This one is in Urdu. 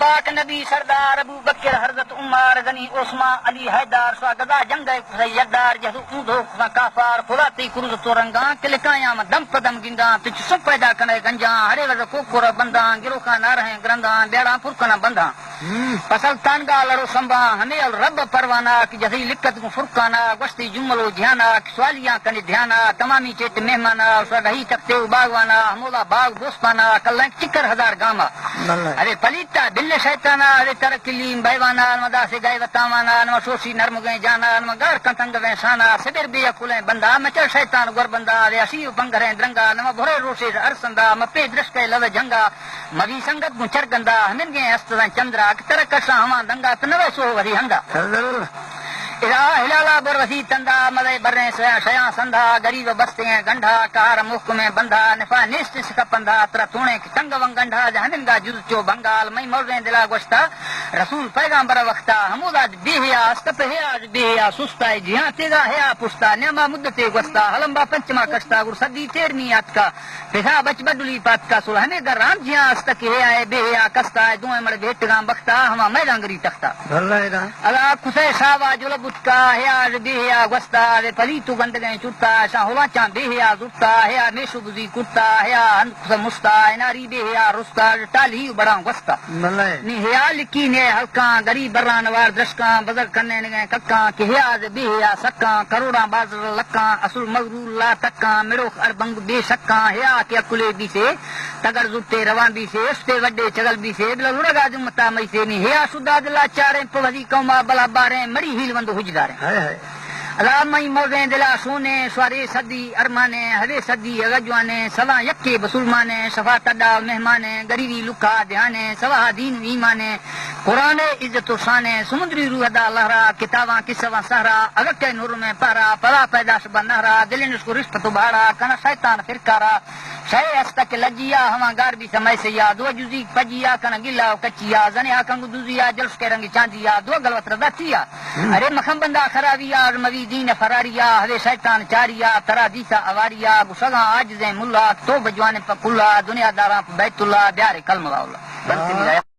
پاک نبی سردار ابو بکر حضرت عمر غنی عثمان علی حیدر سواگدا جنگ سیدار جہدو اندھو کافار فلاتی کروز تورنگاں کلکایاں دم پدم گنگاں تچ سب پیدا کنے گنجاں ہرے وز کوکور بنداں گرو کا نارہیں گرنداں بیڑاں پرکنا بنداں پسل تانگا لڑو سمبا ہمیں رب پروانا کی جہی لکت کو فرقانا گشتی جملو جھانا سوالیاں کنے دھیانا تمامی چیت مہمانا سڑھی تکتے باغوانا ہمولا باغ دوستانا کلیں چکر ہزار گاما ارے پلیتا دل شیطانا ارے ترکلیم بیوانا نمدا سے گئے وتامانا نم سوسی نرم گئے جانا نم گار کنتنگ وے شانا سبر بے کولیں بندہ مچل شیطان گر بندہ ارے اسی بنگریں درنگا نم بھرے روشے ارسندا مپے درشکے لو جنگا مبی سنگت کو چرگندا ہمن گئے استدان چندرا ترکشا ہما دنگا تنوے سو وری ہنگا ہلالا بر وسی تندا مدے برے شیا سندھا غریب بستے گنڈھا کار مخ میں بندھا نفا نیست سکپندھا تر تونے تنگ ونگنڈھا جہنن گا جز چو بنگال مئی مولیں دلا گوشتا رسول پیغمبر وقتا حمودا بیہیا استپ ہیا بیہیا سستا جہاں تیگا ہیا پشتا نعما مدتے گوستا ہلمبا پنچما کشتا گر صدی تیرمی ات کا پیسا بچ بدلی پات کا سل ہمیں گر رام جہاں استک ہیا بیہیا کستا دوئے مڑ بیٹ گام بختا ہما میدانگری تختا اللہ کسے شاوا جلب کا ہیا بیہیا گوستا وے پلی تو گند گئے چٹتا شاہ ہوا چاں بیہیا زٹتا ہیا میشو بزی کٹتا ہیا ہند مستا ناری بیہیا رستا ٹالی بڑا گوستا نی ہیا لکی نے ہلکاں غریب بران وار درشکاں بزر کرنے گئے ککاں کہ ہیا بیہیا سکاں کروڑاں بازر لکاں اصل مغرور لا تکاں میرو اربنگ بے شکاں ہیا کہ اکلے بھی سے تگر زٹے رواں بھی سے استے وڈے چگل بھی سے بلا لڑگا جمتا مئی سے نی ہیا سدا دلا چاریں پوزی قوما بلا باریں مڑی ہیل وند ہجداریں اللہ مئی موزیں دلا سونے سوارے صدی ارمانے ہرے صدی اگجوانے سوا یکے بسلمانے شفا تڈا مہمانے غریبی لکھا دھیانے سوا دین ایمانے قرآن عزت و شانے سمندری روح دا لہرا کتاباں کسواں سہرا اگکے نور میں پارا پلا پیداش بنہرا دل نس کو رشت بھاڑا کنا شیطان فرکارا شے استک لجیا ہما گار بھی سمے سیا دو جزی پجیا کنا گلا کچیا زنیا کنگ دوزیا جلس کے رنگ چاندیا دو گلوت رضاتیا ارے مکھم بندہ خرابیا موی دین فراریا ہرے شیطان چاریا ترا دیسا اواریا گسگاں عاجز ملا تو بجوانے پکلا دنیا داراں بیت اللہ بیار کلم اللہ